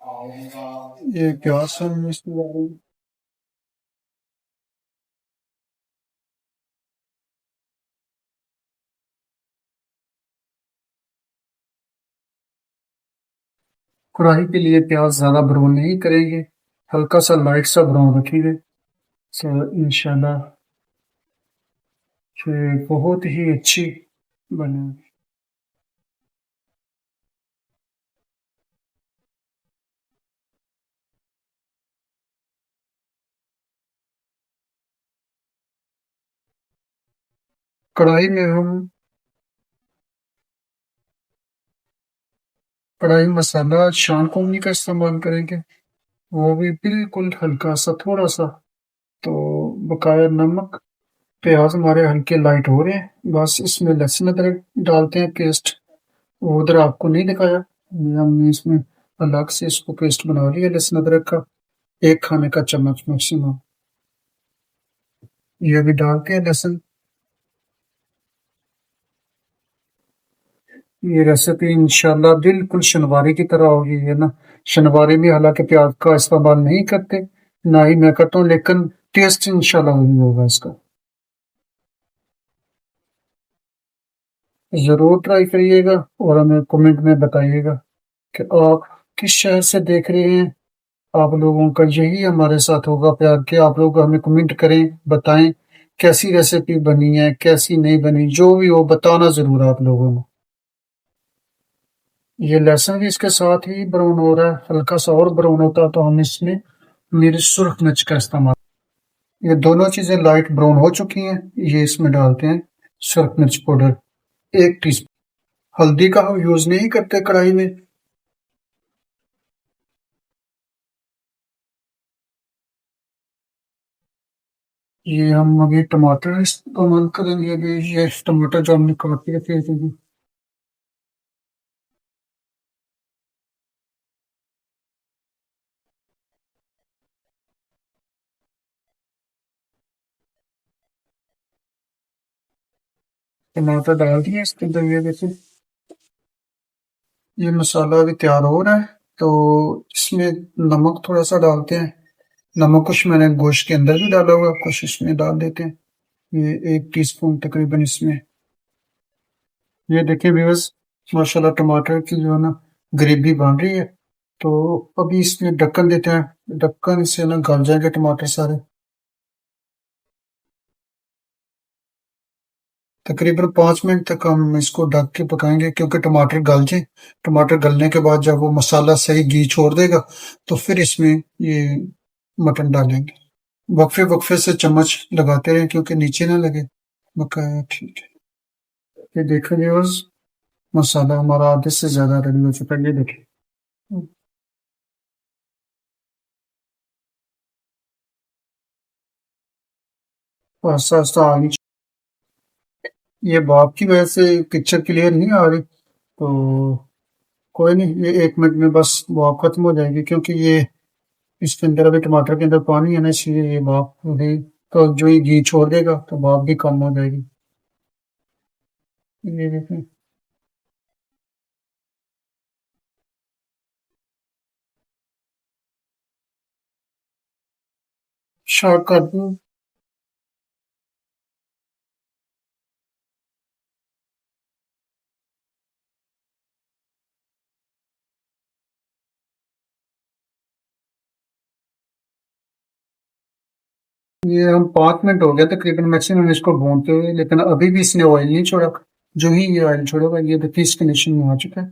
ये प्याज हम इसमें डालेंगे। कढ़ाई के लिए प्याज ज्यादा ब्राउन नहीं करेंगे, हल्का सा लाइट सा ब्राउन रखेंगे। तो इंशाल्लाह फिर बहुत ही अच्छी बनेगी। कढ़ाई में हम कढ़ाई मसाला शान कोमनी का इस्तेमाल करेंगे, वो भी बिल्कुल हल्का सा थोड़ा सा। तो बकाया नमक। प्याज हमारे हल्के लाइट हो रहे हैं, बस इसमें लहसुन अदरक डालते हैं पेस्ट। वो उधर आपको नहीं दिखाया, हमने इसमें अलग से इसको पेस्ट बना लिया लहसुन अदरक का, एक खाने का चम्मच मैक्सिमम। ये भी डालते हैं लहसुन। ये रेसिपी इंशाल्लाह बिल्कुल शनवारी की तरह होगी, है ना। शनवारी में हालांकि प्याज का इस्तेमाल नहीं करते, ना ही मैं करता हूँ, लेकिन टेस्ट इंशाल्लाह वही होगा इसका। जरूर ट्राई करिएगा और हमें कमेंट में बताइएगा कि आप किस शहर से देख रहे हैं। आप लोगों का यही हमारे साथ होगा प्यार, कि आप लोग हमें कमेंट करें, बताएं कैसी रेसिपी बनी है, कैसी नहीं बनी, जो भी हो बताना जरूर आप लोगों को। ये लहसुन भी इसके साथ ही ब्राउन हो रहा है, हल्का सा और ब्राउन होता है तो हम इसमें मिर्च सुर्ख मिर्च का इस्तेमाल। ये दोनों चीजें लाइट ब्राउन हो चुकी हैं, ये इसमें डालते हैं सुर्ख मिर्च पाउडर, 1 टीस्पून। हल्दी का हम यूज नहीं करते कढ़ाई में। ये हम अभी टमाटर इस्तेमाल करेंगे, अभी ये टमाटर जो हमने काट के रखे थे। टमाटर डाल दिए इसके अंदर, ये देखिए ये मसाला अभी तैयार हो रहा है। तो इसमें नमक थोड़ा सा डालते हैं। नमक कुछ मैंने गोश्त के अंदर भी डाला हुआ, कुछ इसमें डाल देते हैं। ये 1 टीस्पून तकरीबन इसमें। ये देखिए व्यूअर्स, माशाल्लाह टमाटर की जो है ना ग्रेवी बन रही है। तो अभी इसमें ढक्कन देते हैं, ढक्कन से ना गल जाएंगे टमाटर सारे। तकरीबन 5 मिनट तक हम इसको ढक के पकाएंगे, क्योंकि टमाटर गल जाए। टमाटर गलने के बाद जब वो मसाला सही घी छोड़ देगा, तो फिर इसमें ये मटन डालेंगे। वक्फे वक्फे से चम्मच लगाते रहे, क्योंकि नीचे ना लगे। बकाया ठीक है। ये देखो व्यूअर्स, मसाला हमारा आधे से ज्यादा रेडी हो चुका है, ये देखिए। आस्ता आस्ता आगे। ये बाप की वजह से पिक्चर क्लियर नहीं आ रही, तो कोई नहीं, ये 1 मिनट में बस भाप खत्म हो जाएगी, क्योंकि ये इसके अंदर अभी टमाटर के अंदर पानी है ना, इसलिए ये भाप भी, तो जो ये घी छोड़ देगा तो भाप भी कम हो जाएगी। ये देखें। शार्ट कर दूं। ये हम 5 मिनट हो गया तकरीबन मैक्सिमम इसको भूनते हुए, लेकिन अभी भी इसने ऑयल नहीं छोड़ा। जो ही ये ऑयल छोड़ेगा, ये देखिए इस कंडीशन में आ चुका है।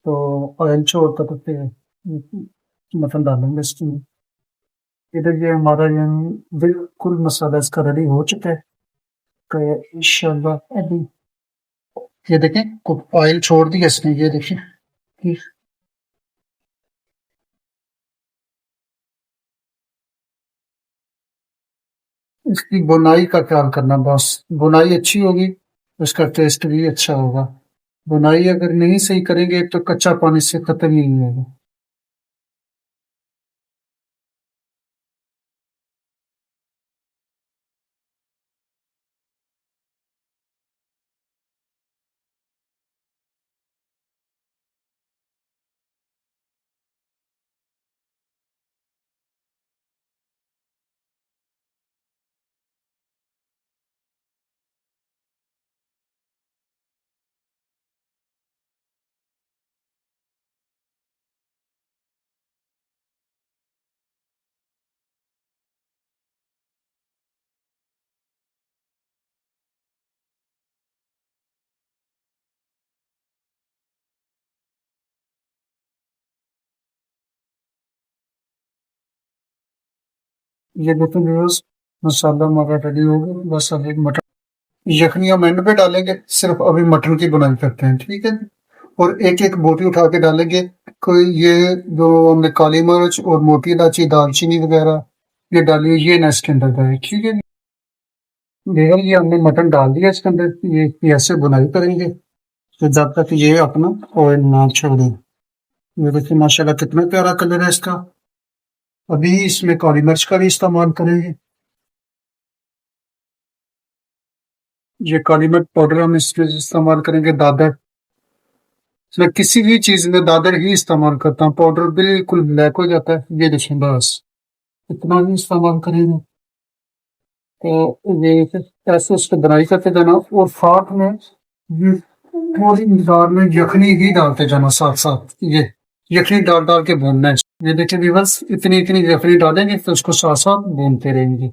तो ऑयल छोड़ता तो फिर मटन डालेंगे इसमें। इधर ये हमारा ये बिल्कुल मसाला इसका रेडी हो चुका है। तो इंशाल्लाह अभी ये देखें, ऑयल छोड़ दिया इसने, ये देखें। इसकी बुनाई का ख्याल करना बस। बुनाई अच्छी होगी तो इसका टेस्ट भी अच्छा होगा। बुनाई अगर नहीं सही करेंगे तो कच्चा पानी से खत्म ही नहीं होगा। ये देखो व्यूअर्स, मसाला हमारा रेडी हो गया। बस अब एक मटन यखनी हम एंड पे डालेंगे। सिर्फ अभी मटन की बुनाई करते हैं, ठीक है। और एक एक बोटी उठा के डालेंगे। कोई ये जो हमने काली मिर्च और मोटी इलायची दालचीनी वगैरह ये डाली है, ये ना इसके अंदर डाले, ठीक है। देखो ये हमने मटन डाल दिया इसके अंदर। ये ऐसे बुनाई करेंगे तो जब तक ये अपना ऑयल ना छोड़े। ये देखिए माशाल्लाह कितना प्यारा कलर है इसका। अभी इसमें काली मिर्च का भी इस्तेमाल करेंगे। ये काली मिर्च पाउडर हम इसमें इस्तेमाल करेंगे दादर। मैं किसी भी चीज में दादर ही इस्तेमाल करता हूँ। पाउडर बिल्कुल ब्लैक हो जाता है। ये देखिए बस इतना ही इस्तेमाल करेंगे। तो ये ऐसे उसको बनाई करते जाना और साथ में ये थोड़ी मिकदार में यखनी ही डालते जाना साथ साथ। ये यखनी डाल डाल के भूनना है। ये देखिए भी बस इतनी इतनी यखनी डालेंगे तो उसको साथ साथ भूनते रहेंगे।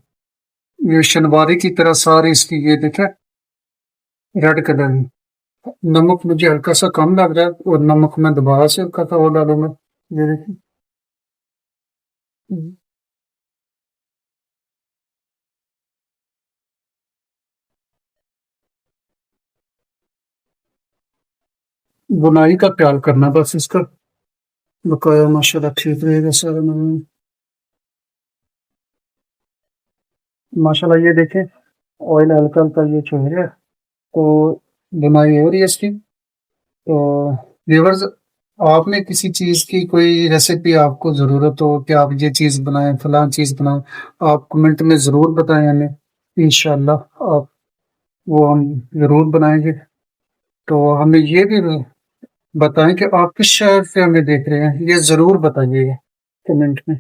ये शनवारी की तरह सारी इसकी ये देखे रेड कलर में। नमक मुझे हल्का सा कम लग रहा है और नमक मैं दोबारा से हल्का सा और डालूंगा। ये देखिए बुनाई का ख्याल करना बस इसका। बकाया माशाल्लाह ठीक रहेगा सारा। माशाल्लाह ये देखें ऑयल हल्का हल्का ये छोड़ रहा है। तो बुनाई हो रही है इसकी। तो व्यूअर्स, आपने किसी चीज की कोई रेसिपी आपको जरूरत हो कि आप ये चीज बनाएं फलां चीज बनाएं, आप कमेंट में जरूर बताएं हमें। इंशाल्लाह आप वो हम जरूर बनाएंगे। तो हमें ये भी बताएं कि आप किस शहर से हमें देख रहे हैं, ये जरूर बताइएगा कमेंट में।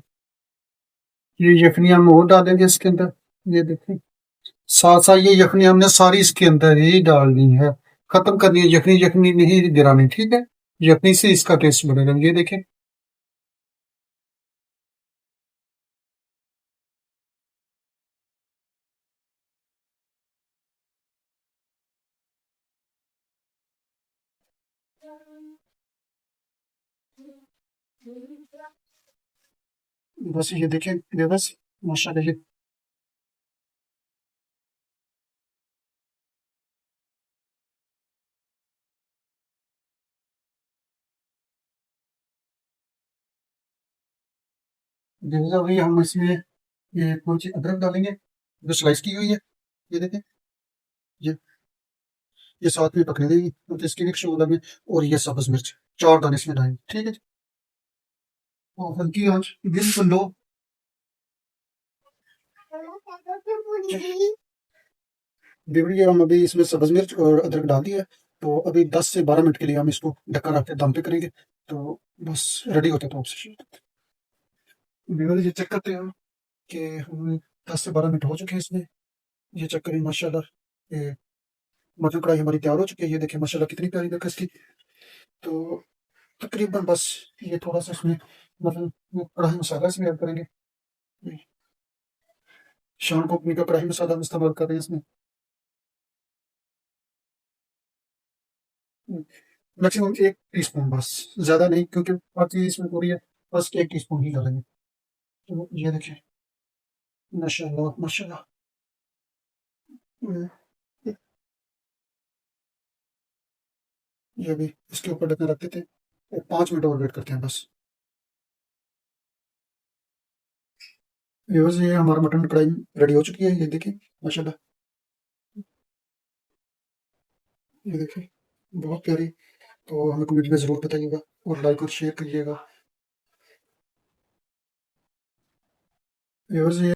ये यखनी हम और डालेंगे इसके अंदर। ये देखें साथ साथ ये यखनी हमने सारी इसके अंदर ही डालनी है। खत्म करनी है यखनी, यखनी नहीं गिरानी, ठीक है। यखनी से इसका टेस्ट बनेगा। ये देखें बस। ये देखें ये बस माशाल्लाह ये जैसा भी हम इसमें ये थोड़ी सी अदरक डालेंगे जो स्लाइस की हुई है। ये देखें ये साथ में पकने देगी तो इसकी भी खुशबू लगे। और ये सब्ज मिर्च 4 दाने इसमें डालेंगे, ठीक है जी। और हल्की आंच बिल्कुल लो। बिगड़ी हम अभी इसमें सब्ज मिर्च और अदरक डाल दिया है। तो अभी 10 से 12 मिनट के लिए हम इसको ढक्कन रख के दम पे करेंगे। तो बस रेडी होते तो आपसे बिगड़ ये चेक करते हैं कि हम 10 से 12 मिनट हो चुके हैं इसमें। ये चेक करें माशाल्लाह। ये मटन कढ़ाई हमारी तैयार हो चुकी है। ये देखें माशाल्लाह कितनी प्यारी लग इसकी। तो तकरीबन बस ये थोड़ा सा इसमें मतलब वो कढ़ाई मसाला इसमें ऐड करेंगे। शान कंपनी का कढ़ाई मसाला हम इस्तेमाल कर रहे हैं इसमें। मैक्सिमम 1 टीस्पून बस, ज्यादा नहीं क्योंकि बाकी इसमें पूरी है। बस 1 टीस्पून ही डालेंगे। तो ये देखें माशाल्लाह माशाल्लाह। हम्म, ये भी इसके ऊपर ढक्कन रख देते हैं और 5 मिनट और वेट करते हैं बस। व्यूअर्स ये हमारा मटन कढ़ाई रेडी हो चुकी है। ये देखें माशाल्लाह। ये देखें बहुत प्यारी। तो हमें कमेंट में जरूर बताइएगा और लाइक और शेयर करिएगा। व्यूअर्स ये